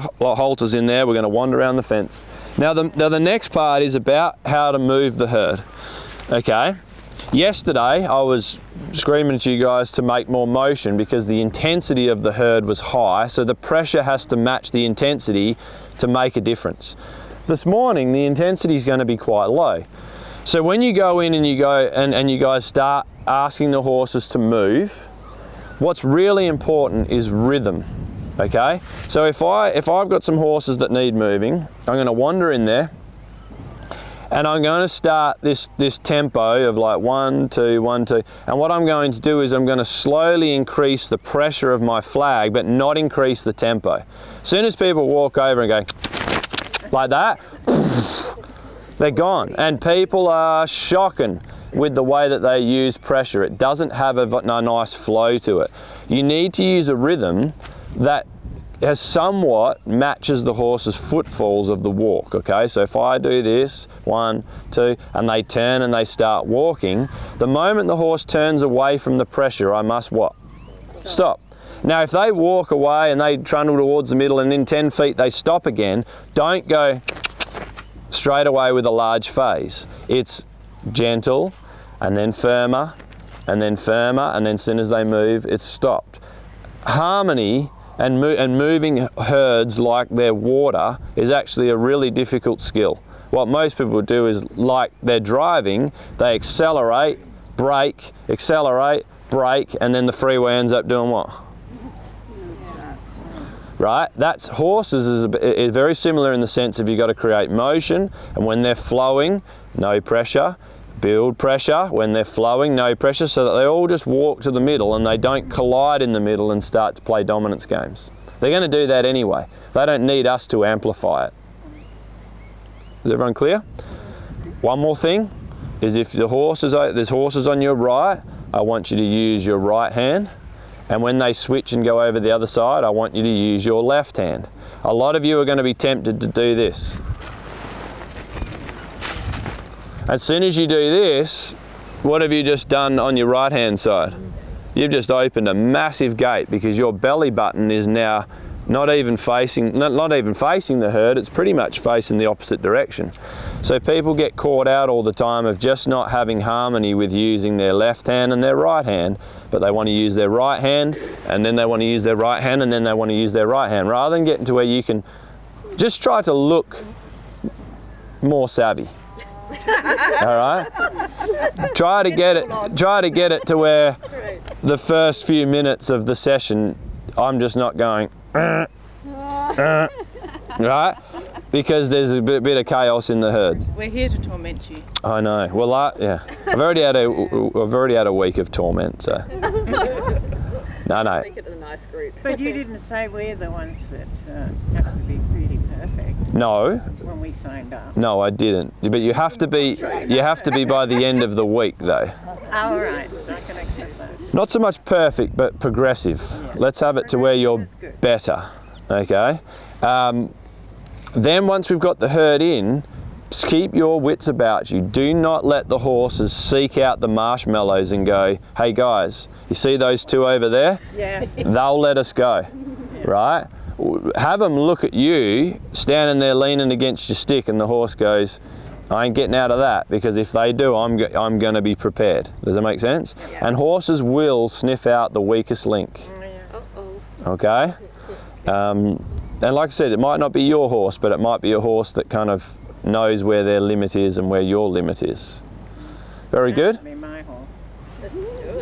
halters in there. We're going to wander around the fence. Now the next part is about how to move the herd. Okay. Yesterday I was screaming at you guys to make more motion because the intensity of the herd was high, so the pressure has to match the intensity to make a difference. This morning the intensity is going to be quite low. So when you go in and you guys start asking the horses to move, what's really important is rhythm. Okay? So if I've got some horses that need moving, I'm going to wander in there and I'm going to start this tempo of like 1, 2, 1, 2. And what I'm going to do is I'm going to slowly increase the pressure of my flag, but not increase the tempo. As soon as people walk over and go like that, they're gone. And people are shocking with the way that they use pressure. It doesn't have a nice flow to it. You need to use a rhythm that has somewhat matches the horse's footfalls of the walk, okay? So if I do this, 1, 2, and they turn and they start walking, the moment the horse turns away from the pressure, I must what? Stop. Now if they walk away and they trundle towards the middle and in 10 feet they stop again, don't go straight away with a large phase. It's gentle and then firmer and then firmer, and then as soon as they move, it's stopped. Harmony and moving herds like they're water is actually a really difficult skill. What most people do is, like they're driving, they accelerate, brake, and then the freeway ends up doing what? Right? That's horses is very similar in the sense of you've got to create motion, and when they're flowing, no pressure. Build pressure. When they're flowing, no pressure, so that they all just walk to the middle and they don't collide in the middle and start to play dominance games. They're going to do that anyway. They don't need us to amplify it. Is everyone clear? One more thing is, if there's horses on your right, I want you to use your right hand, and when they switch and go over the other side, I want you to use your left hand. A lot of you are going to be tempted to do this. As soon as you do this, what have you just done on your right hand side? You've just opened a massive gate, because your belly button is now not even facing the herd, it's pretty much facing the opposite direction. So people get caught out all the time of just not having harmony with using their left hand and their right hand, but they want to use their right hand and then they want to use their right hand and then they want to use their right hand, rather than getting to where you can just try to look more savvy. All right, try to get it to where the first few minutes of the session I'm just not going right, because there's a bit of chaos in the herd. We're here to torment you. I know. Well, yeah, I've already had a week of torment, so no. Make it a nice group. But you didn't say we're the ones that have to be pretty perfect. No. When we signed up. No, I didn't. But you have to be by the end of the week, though. All right, I can accept that. Not so much perfect, but progressive. Yeah. Let's have it to where you're better. Okay. Then once we've got the herd in, keep your wits about you. Do not let the horses seek out the marshmallows and go, hey guys, you see those two over there? Yeah. They'll let us go, right? Have them look at you standing there leaning against your stick, and the horse goes, I ain't getting out of that, because if they do, I'm going to be prepared. Does that make sense? Yeah. And horses will sniff out the weakest link. Okay? And like I said, it might not be your horse, but it might be a horse that kind of knows where their limit is and where your limit is. Very good?